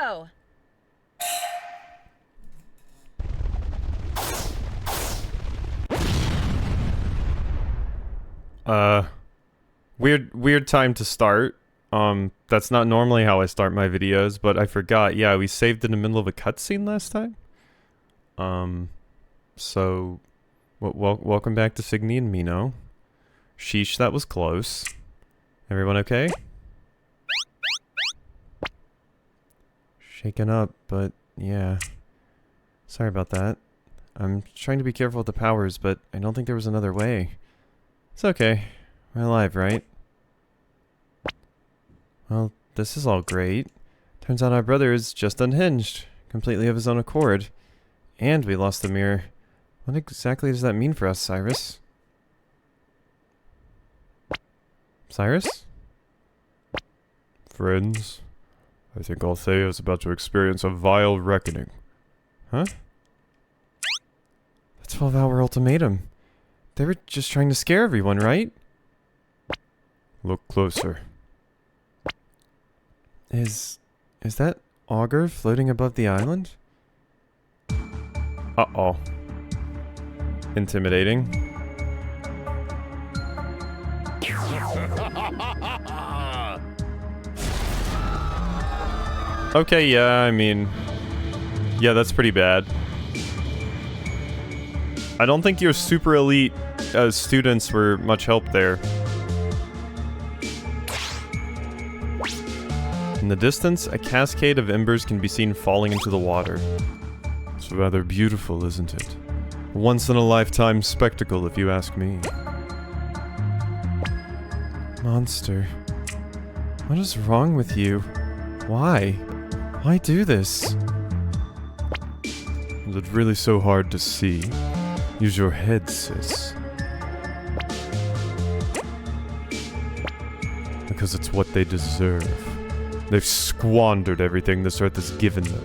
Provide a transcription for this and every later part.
Mino! Weird time to start. That's not normally how I start my videos, but I forgot. Yeah, we saved in the middle of a cutscene last time. So, welcome back to Signy and Mino. Sheesh, that was close. Everyone okay? Shaken up, but yeah. Sorry about that. I'm trying to be careful with the powers, but I don't think there was another way. It's okay. We're alive, right? Well, this is all great. Turns out our brother is just unhinged, completely of his own accord. And we lost the mirror. What exactly does that mean for us, Cyrus? Cyrus? Friends, I think Althea is about to experience a vile reckoning. Huh? The 12-hour ultimatum. They were just trying to scare everyone, right? Look closer. Is that auger floating above the island? Uh-oh. Intimidating. Okay, yeah, I mean... yeah, that's pretty bad. I don't think your super elite students were much help there. In the distance, a cascade of embers can be seen falling into the water. It's rather beautiful, isn't it? A once-in-a-lifetime spectacle, if you ask me. Monster. What is wrong with you? Why? Why do this? Is it really so hard to see? Use your head, sis. Because it's what they deserve. They've squandered everything this earth has given them.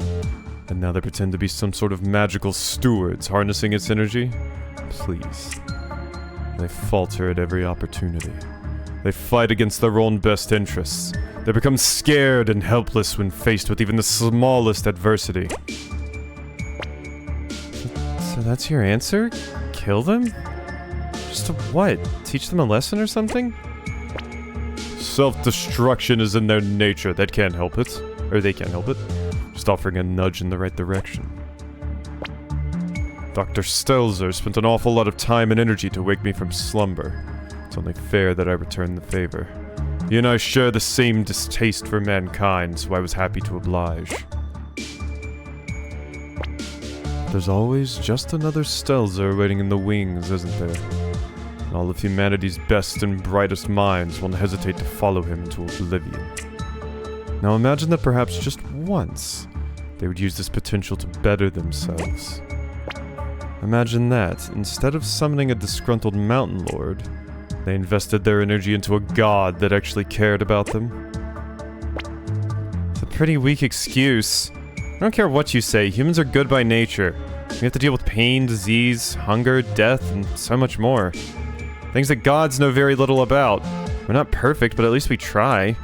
And now they pretend to be some sort of magical stewards harnessing its energy? Please. They falter at every opportunity. They fight against their own best interests. They become scared and helpless when faced with even the smallest adversity. So that's your answer? Kill them? Just to what? Teach them a lesson or something? Self-destruction is in their nature. They can't help it. Or they can't help it. Just offering a nudge in the right direction. Dr. Stelzer spent an awful lot of time and energy to wake me from slumber. It's only fair that I return the favor. He and I share the same distaste for mankind, so I was happy to oblige. There's always just another Stelzer waiting in the wings, isn't there? And all of humanity's best and brightest minds won't hesitate to follow him into oblivion. Now imagine that perhaps just once, they would use this potential to better themselves. Imagine that, instead of summoning a disgruntled mountain lord, they invested their energy into a god that actually cared about them. It's a pretty weak excuse. I don't care what you say, humans are good by nature. We have to deal with pain, disease, hunger, death, and so much more. Things that gods know very little about. We're not perfect, but at least we try.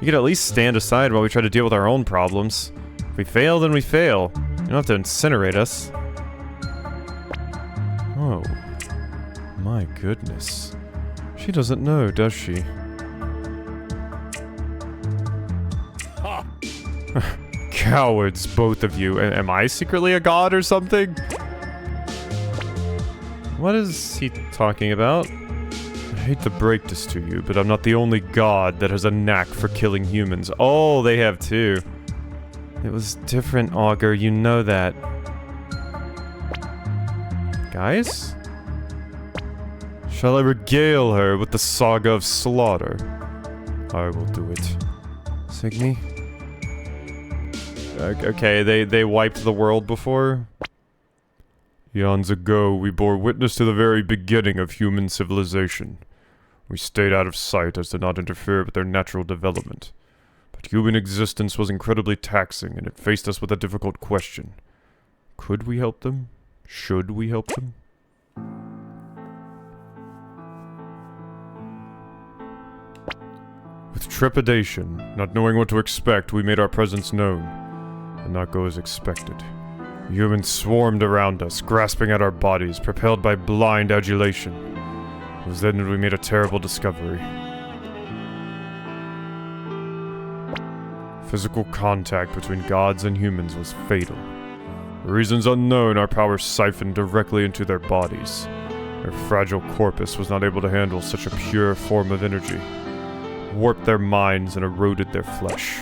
You could at least stand aside while we try to deal with our own problems. If we fail, then we fail. You don't have to incinerate us. Oh. My goodness. She doesn't know, does she? Cowards, both of you. Am I secretly a god or something? What is he talking about? I hate to break this to you, but I'm not the only god that has a knack for killing humans. Oh, they have too. It was different, Augur, you know that. Guys? Shall I regale her with the saga of slaughter? I will do it. Signy? Okay, they wiped the world before? Eons ago, we bore witness to the very beginning of human civilization. We stayed out of sight as to not interfere with their natural development. But human existence was incredibly taxing, and it faced us with a difficult question. Could we help them? Should we help them? With trepidation, not knowing what to expect, we made our presence known. did not go as expected. Humans swarmed around us, grasping at our bodies, propelled by blind adulation. It was then that we made a terrible discovery. Physical contact between gods and humans was fatal. For reasons unknown, our power siphoned directly into their bodies. Their fragile corpus was not able to handle such a pure form of energy. It warped their minds and eroded their flesh.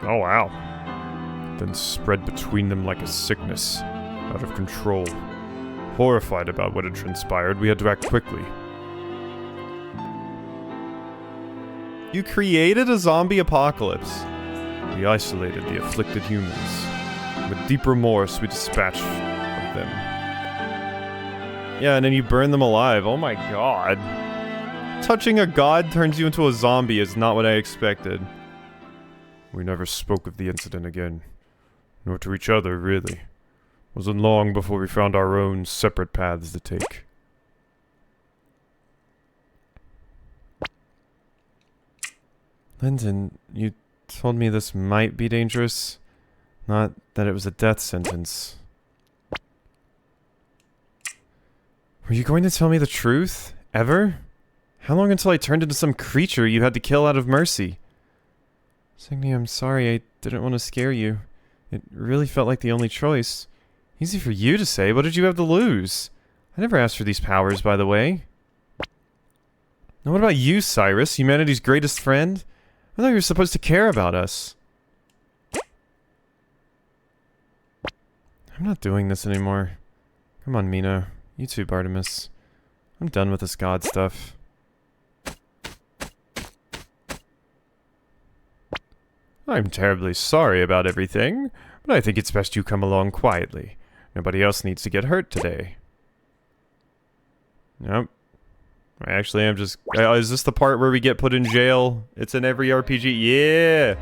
Oh wow. Then spread between them like a sickness, out of control. Horrified about what had transpired, we had to act quickly. You created a zombie apocalypse. We isolated the afflicted humans. With deep remorse, we dispatched of them. Yeah, and then you burn them alive. Oh my god. Touching a god turns you into a zombie is not what I expected. We never spoke of the incident again. Nor to each other, really. It wasn't long before we found our own separate paths to take. Lyndon, you told me this might be dangerous. Not that it was a death sentence. Were you going to tell me the truth? Ever? How long until I turned into some creature you had to kill out of mercy? Signy, I'm sorry, I didn't want to scare you. It really felt like the only choice. Easy for you to say, what did you have to lose? I never asked for these powers, by the way. Now what about you, Cyrus, humanity's greatest friend? I thought you were supposed to care about us. I'm not doing this anymore. Come on, Mino. You too, Bartimus. I'm done with this god stuff. I'm terribly sorry about everything, but I think it's best you come along quietly. Nobody else needs to get hurt today. Nope. I actually am just... is this the part where we get put in jail? It's in every RPG. Yeah!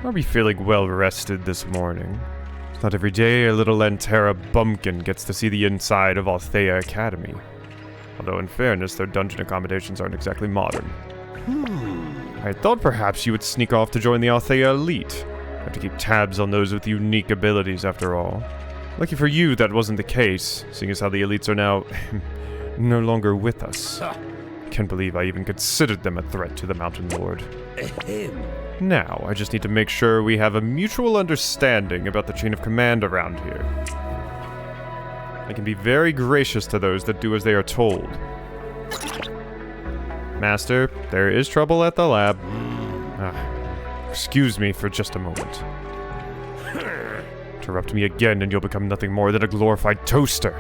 Are we feeling well rested this morning? It's not every day a little Lantera bumpkin gets to see the inside of Althea Academy. Although in fairness, their dungeon accommodations aren't exactly modern. I thought perhaps you would sneak off to join the Althea Elite. Have to keep tabs on those with unique abilities after all. Lucky for you that wasn't the case, seeing as how the elites are now... no longer with us. Can't believe I even considered them a threat to the Mountain Lord. Now, I just need to make sure we have a mutual understanding about the chain of command around here. I can be very gracious to those that do as they are told. Master, there is trouble at the lab. Excuse me for just a moment. Interrupt me again and you'll become nothing more than a glorified toaster.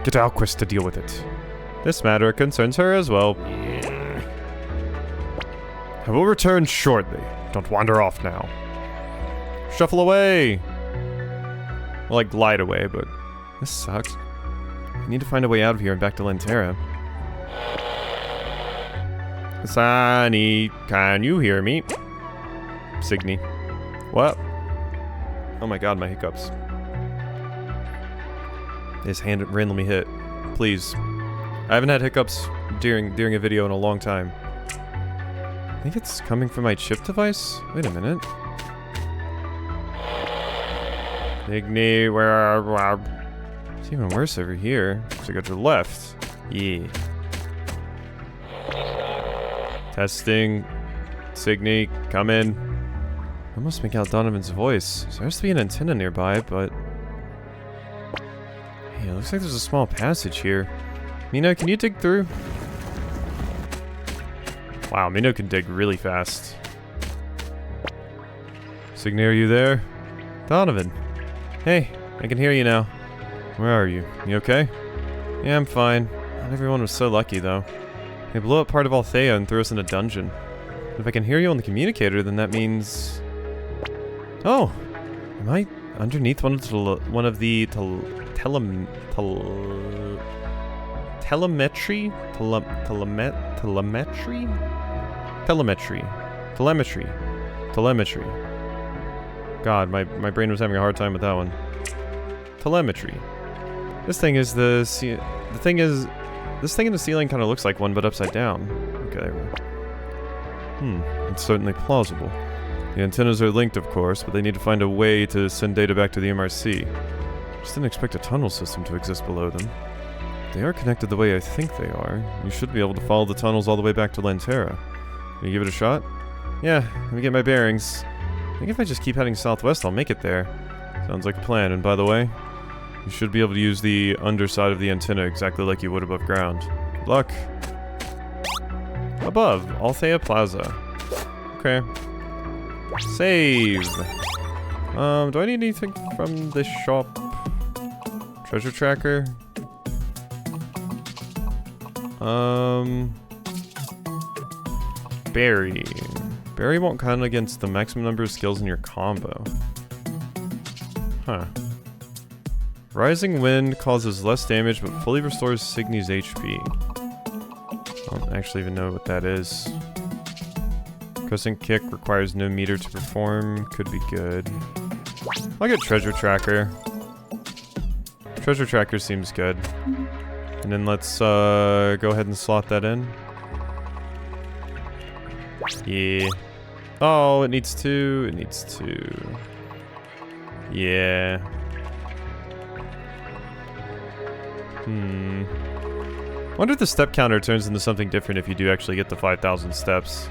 Get Alquist to deal with it. This matter concerns her as well. I will return shortly. Don't wander off now. Shuffle away! Well, like, glide away, but... This sucks. I need to find a way out of here and back to Lantera. Signy, can you hear me? Signy. What? Oh my god, my hiccups. His hand randomly hit. Please. I haven't had hiccups during a video in a long time. I think it's coming from my chip device? Wait a minute. Signy, where are... It's even worse over here. So go to the left. Yeah. Testing. Signy, come in. I almost make out Donovan's voice. So there has to be an antenna nearby, but... Hey, it looks like there's a small passage here. Mino, can you dig through? Wow, Mino can dig really fast. Signy, are you there? Donovan. Hey, I can hear you now. Where are you? You okay? Yeah, I'm fine. Not everyone was so lucky, though. They blew up part of Althea and threw us in a dungeon. But if I can hear you on the communicator, then that means... Oh! Am I underneath one of the telemetry? Telemetry. God, my brain was having a hard time with that one. Telemetry. This thing in the ceiling kind of looks like one, but upside down. Okay, there we go. It's certainly plausible. The antennas are linked, of course, but they need to find a way to send data back to the MRC. Just didn't expect a tunnel system to exist below them. They are connected the way I think they are. You should be able to follow the tunnels all the way back to Lantera. Can you give it a shot? Yeah, let me get my bearings. I think if I just keep heading southwest, I'll make it there. Sounds like a plan, and by the way, you should be able to use the underside of the antenna exactly like you would above ground. Good luck. Above, Althea Plaza. Okay. Save! Do I need anything from this shop? Treasure tracker? Berry. Berry won't count against the maximum number of skills in your combo. Huh. Rising Wind causes less damage but fully restores Signy's HP. I don't actually even know what that is. Crescent Kick requires no meter to perform. Could be good. I'll get Treasure Tracker. Treasure Tracker seems good. And then let's go ahead and slot that in. Yeah. Oh, it needs two. It needs two. Yeah. Wonder if the step counter turns into something different if you do actually get the 5,000 steps.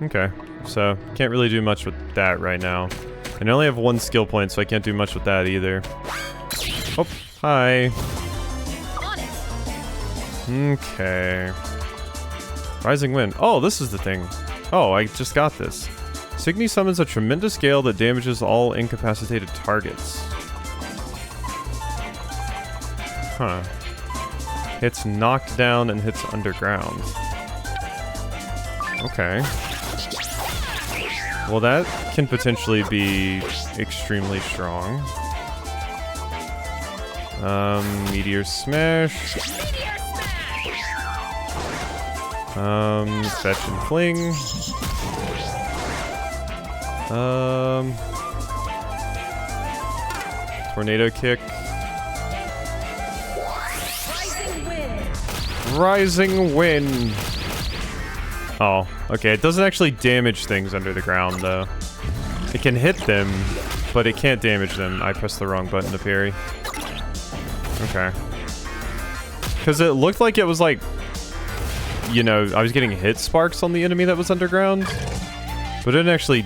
Okay, so can't really do much with that right now. And I only have one skill point, so I can't do much with that either. Oh, hi. Okay. Rising Wind. Oh, this is the thing. Oh, I just got this. Signy summons a tremendous gale that damages all incapacitated targets. Huh. Hits knocked down and hits underground. Okay. Well, that can potentially be extremely strong. Meteor Smash. Fetch and Fling. Tornado Kick. Rising Wind. Oh, okay. It doesn't actually damage things under the ground, though. It can hit them, but it can't damage them. I pressed the wrong button to parry. Okay. Because it looked like it was like, you know, I was getting hit sparks on the enemy that was underground, but it didn't actually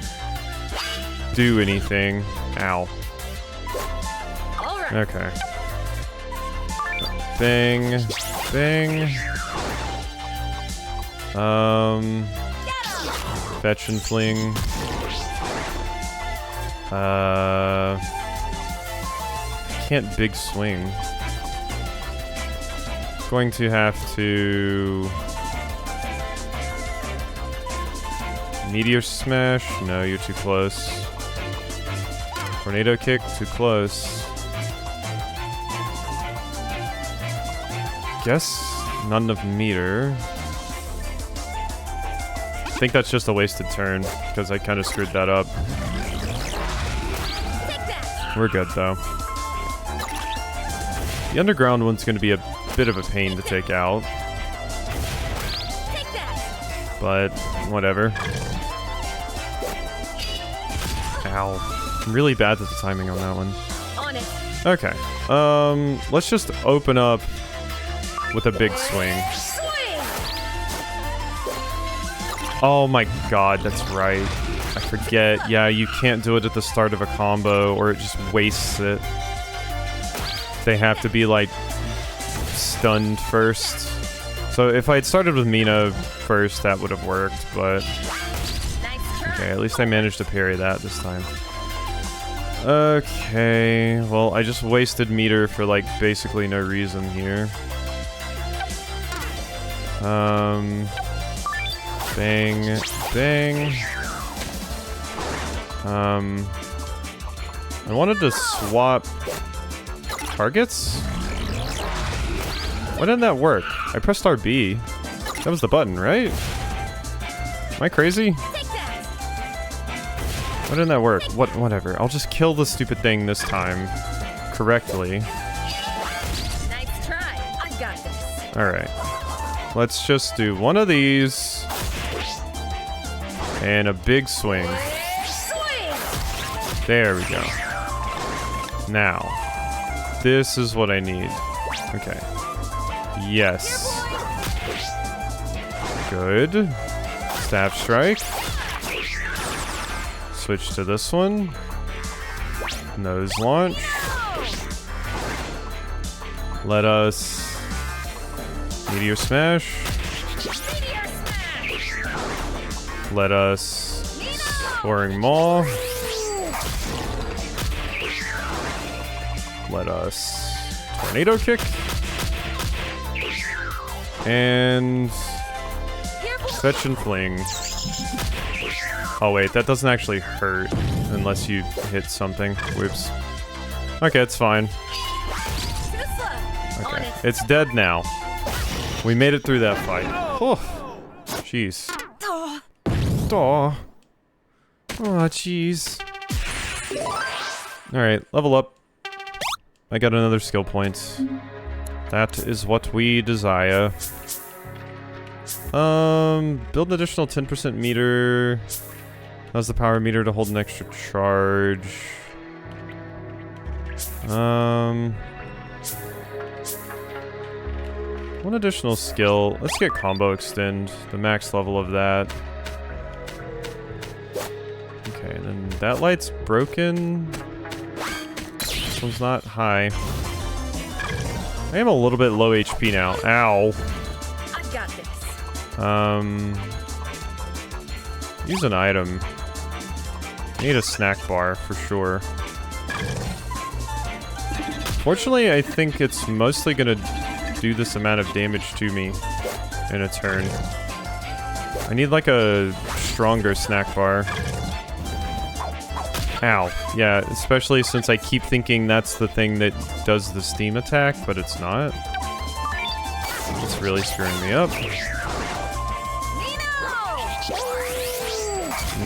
do anything. Ow. Okay. Bang. Bang. Fetch and Fling. Can't big swing. Going to have to... Meteor Smash? No, you're too close. Tornado Kick? Too close. Guess not enough meter. I think that's just a wasted turn, because I kind of screwed that up. We're good, though. The underground one's going to be a bit of a pain to take out. But, whatever. Ow. I'm really bad at the timing on that one. Okay. Let's just open up with a big swing. Oh my god, that's right. I forget. Yeah, you can't do it at the start of a combo, or it just wastes it. They have to be, like, stunned first. So if I had started with Mino first, that would have worked, but... Okay, at least I managed to parry that this time. Okay, well, I just wasted meter for, like, basically no reason here. Bang, bang. I wanted to swap targets? Why didn't that work? I pressed RB. That was the button, right? Am I crazy? Why didn't that work? Whatever. I'll just kill the stupid thing this time correctly. Nice try. I've got this. Alright. Let's just do one of these. And a big swing. There we go. Now, this is what I need. Okay. Yes. Good. Staff strike. Switch to this one. Nose launch. Let us meteor smash. Let us soaring maw. Let us tornado kick. And fetch and fling. Oh wait, that doesn't actually hurt unless you hit something. Whoops. Okay, it's fine. Okay, it's dead now. We made it through that fight. Oh, jeez. Aw. Aw, jeez. Alright, level up. I got another skill point. That is what we desire. Build an additional 10% meter. How's the power meter to hold an extra charge? One additional skill. Let's get combo extend, the max level of that. Okay, and then that light's broken. This one's not high. I am a little bit low HP now. Ow. I got this. Use an item. I need a snack bar for sure. Fortunately, I think it's mostly gonna do this amount of damage to me in a turn. I need like a stronger snack bar. Ow. Yeah, especially since I keep thinking that's the thing that does the steam attack, but it's not. It's really screwing me up.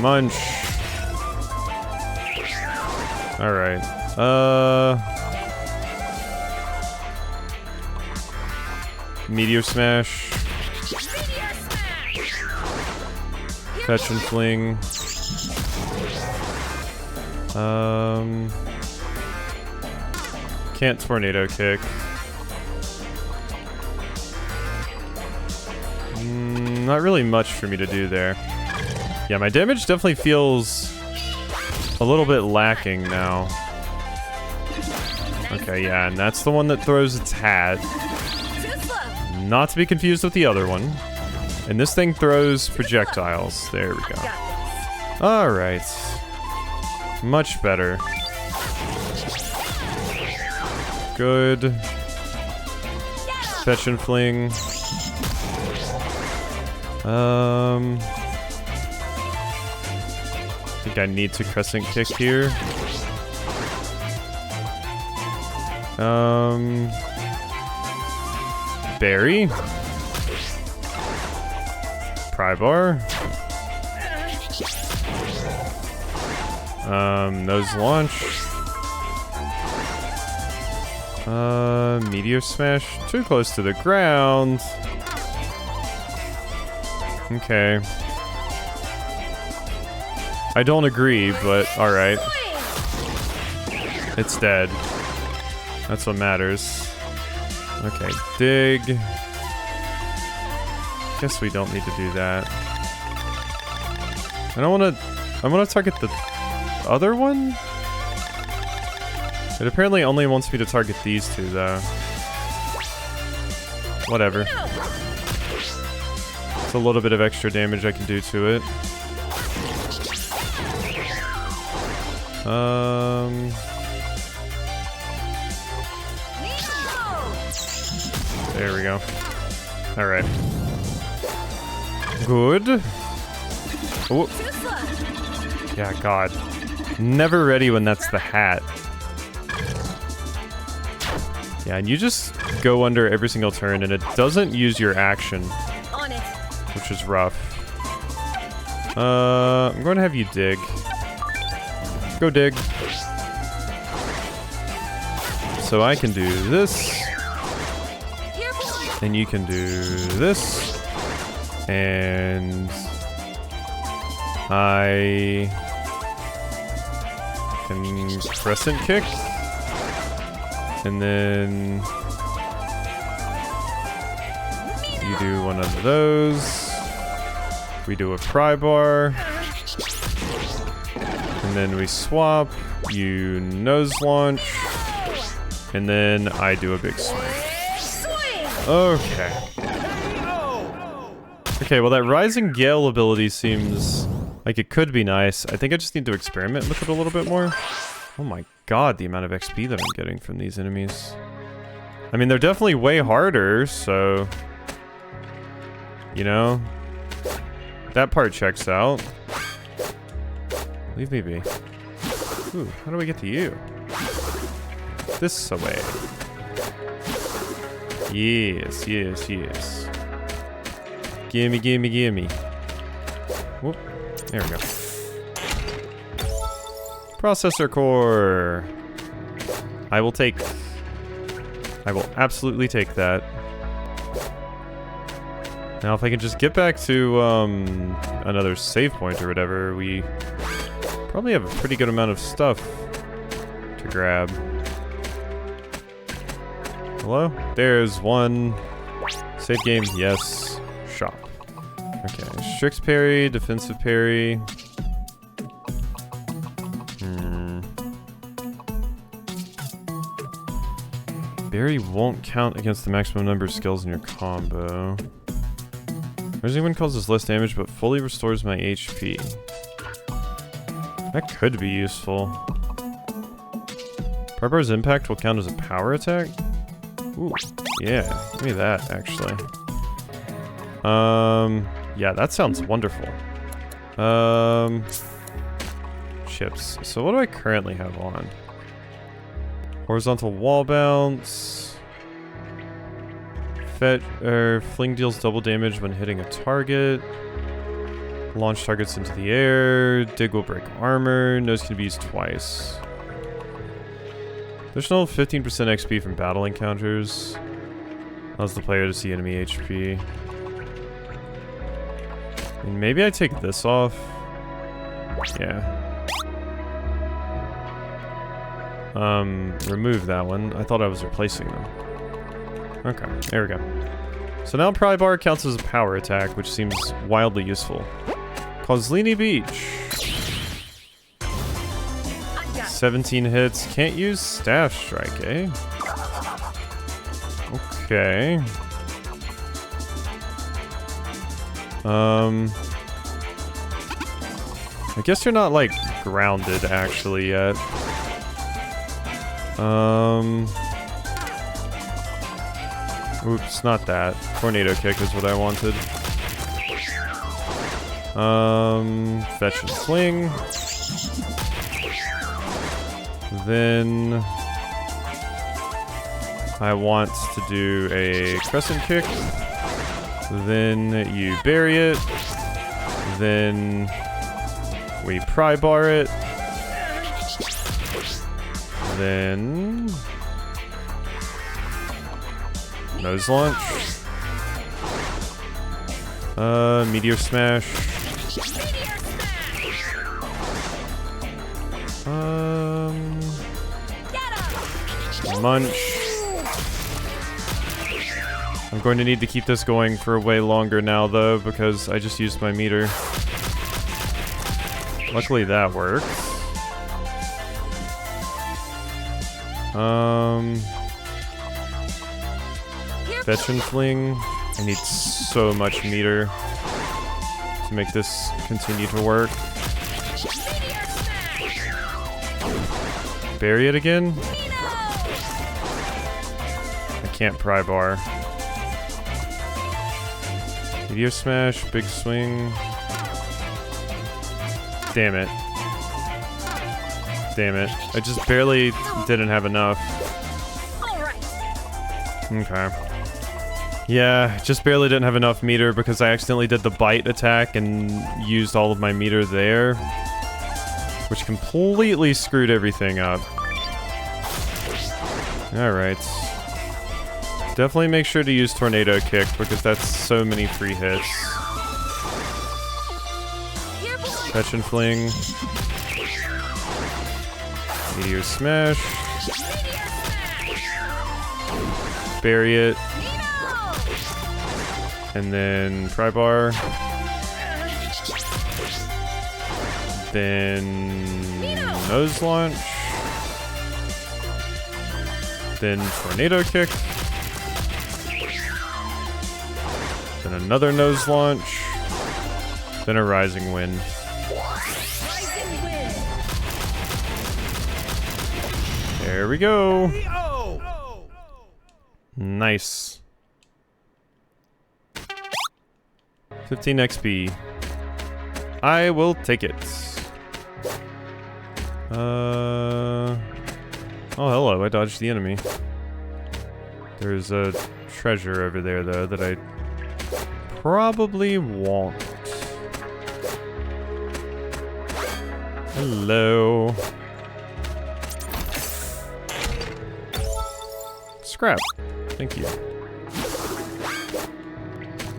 Munch. Alright. Meteor smash. Fetch and fling. Can't tornado kick. Not really much for me to do there. Yeah, my damage definitely feels a little bit lacking now. Okay, yeah, and that's the one that throws its hat. Not to be confused with the other one. And this thing throws projectiles. There we go. Alright. Much better. Good. Fetch and fling. I think I need to crescent kick here. Berry. Pry bar. Nose launch. Meteor smash. Too close to the ground. Okay. I don't agree, but alright. It's dead. That's what matters. Okay, dig. Guess we don't need to do that. I wanna target the other one? It apparently only wants me to target these two, though. Whatever. It's a little bit of extra damage I can do to it. There we go. Alright. Good. Oh. Yeah, God. Never ready when that's the hat. Yeah, and you just go under every single turn, and it doesn't use your action. Which is rough. I'm going to have you dig. Go dig. So I can do this. And you can do this. And I can crescent kick. And then you do one of those. We do a pry bar. And then we swap. You nose launch. And then I do a big swing. Okay. Okay, well that Rising Gale ability seems like it could be nice. I think I just need to experiment with it a little bit more. Oh my god, the amount of XP that I'm getting from these enemies. I mean, they're definitely way harder, so... You know? That part checks out. Leave me be. Ooh, how do we get to you? This away. Yes, yes, yes. Gimme, gimme, gimme. Whoop. There we go. Processor core. I will absolutely take that. Now, if I can just get back to another save point or whatever, we probably have a pretty good amount of stuff to grab. Hello? There's one. Save game, yes. Shop. Okay, strict parry, defensive parry. Berry won't count against the maximum number of skills in your combo. Rising Wind causes less damage but fully restores my HP. That could be useful. Pry-bar's impact will count as a power attack? Ooh, yeah, give me that, actually. Yeah, that sounds wonderful. Chips. So what do I currently have on? Horizontal wall bounce. Fling deals double damage when hitting a target. Launch targets into the air. Dig will break armor. Nose can be used twice. Additional 15% XP from battle encounters. Allows the player to see enemy HP. And maybe I take this off. Yeah. Remove that one. I thought I was replacing them. Okay, there we go. So now Pry Bar counts as a power attack, which seems wildly useful. Kozlini Beach. 17 hits. Can't use Staff Strike, eh? Okay. I guess you're not, like, grounded, actually, yet. Oops, not that. Tornado Kick is what I wanted. Fetch and Swing. Then I want to do a Crescent Kick. Then you bury it. Then we pry bar it. Then nose launch. Meteor Smash. Munch. I'm going to need to keep this going for way longer now, though, because I just used my meter. Luckily, that worked. Fetch and Fling. I need so much meter to make this continue to work. Bury it again? I can't pry bar. Meteor Smash, Big Swing. Damn it. Damn it. I just barely didn't have enough. Okay. Yeah, just barely didn't have enough meter because I accidentally did the bite attack and used all of my meter there, which completely screwed everything up. Alright. Definitely make sure to use Tornado Kick because that's so many free hits. Fetch and Fling. Meteor Smash. Bury it. And then Pry Bar. Then Nose Launch. Then Tornado Kick. Then another Nose Launch. Then a Rising Wind. There we go. Nice. 15 XP. I will take it. Oh, hello. I dodged the enemy. There's a treasure over there, though, that I probably want. Hello. Scrap. Thank you.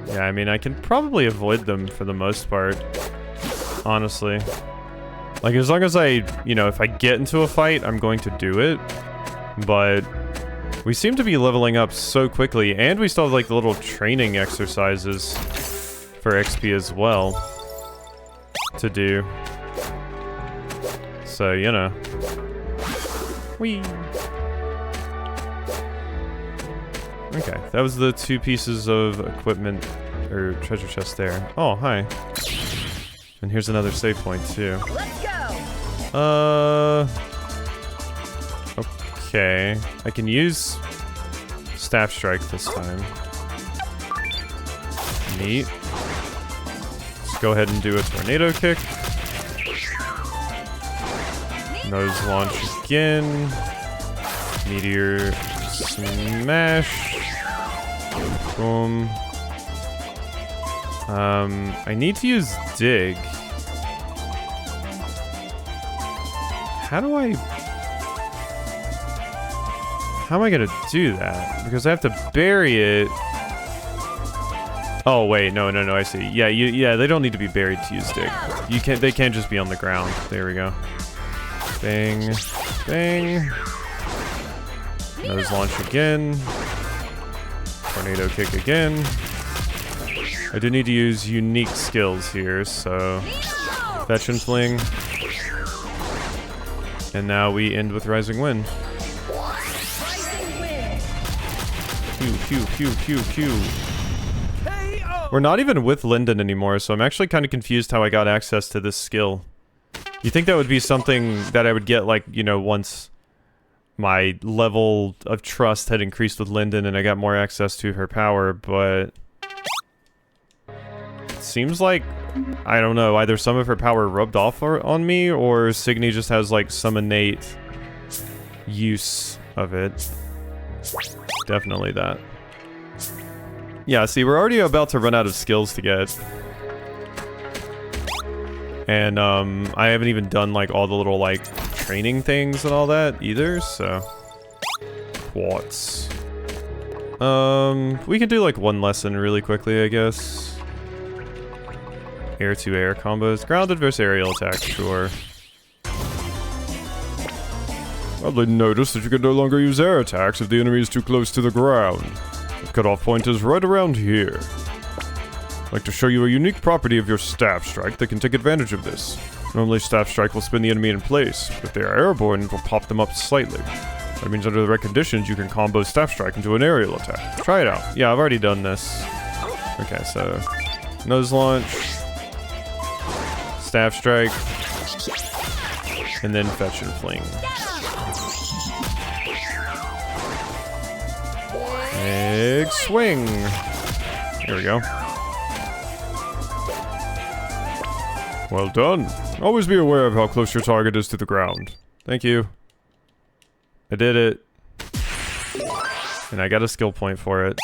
Yeah, I mean, I can probably avoid them for the most part. Honestly. Like, as long as I, you know, if I get into a fight, I'm going to do it. But we seem to be leveling up so quickly, and we still have, like, the little training exercises for XP as well to do. So, you know. Whee! Okay, that was the 2 pieces of equipment, or treasure chest there. Oh, hi. And here's another save point, too. Let's go. Okay. I can use Staff Strike this time. Neat. Let's go ahead and do a Tornado Kick. Nose Launch again. Meteor Smash. Boom. I need to use Dig. How am I gonna do that? Because I have to bury it. Oh wait, no, I see. Yeah, yeah, they don't need to be buried to use Dig. They can't just be on the ground. There we go. Bang, bang. Nose Launch again. Tornado Kick again. I do need to use unique skills here, so Fetch and Fling. And now we end with Rising Wind. Pew, pew, pew, pew, pew. We're not even with Linden anymore, so I'm actually kind of confused how I got access to this skill. You think that would be something that I would get, like, you know, once my level of trust had increased with Linden and I got more access to her power, but it seems like, I don't know, either some of her power rubbed off on me, or Signy just has, like, some innate use of it. Definitely that. Yeah, see, we're already about to run out of skills to get. And, I haven't even done, like, all the little, like, training things and all that either, so... Quartz. We can do, like, one lesson really quickly, I guess. Air-to-air combos. Grounded versus aerial attack, sure. Probably notice that you can no longer use air attacks if the enemy is too close to the ground. The cutoff point is right around here. I'd like to show you a unique property of your Staff Strike that can take advantage of this. Normally, Staff Strike will spin the enemy in place, but if they are airborne, it will pop them up slightly. That means under the right conditions, you can combo Staff Strike into an aerial attack. Try it out. Yeah, I've already done this. Okay, so... Nose Launch. Staff Strike. And then Fetch and Fling. Big swing. Here we go. Well done. Always be aware of how close your target is to the ground. Thank you. I did it. And I got a skill point for it.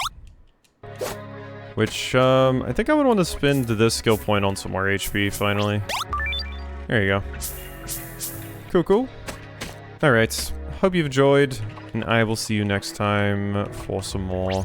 Which, I think I would want to spend this skill point on some more HP, finally. There you go. Cool, cool. Alright. hope you've enjoyed, and I will see you next time for some more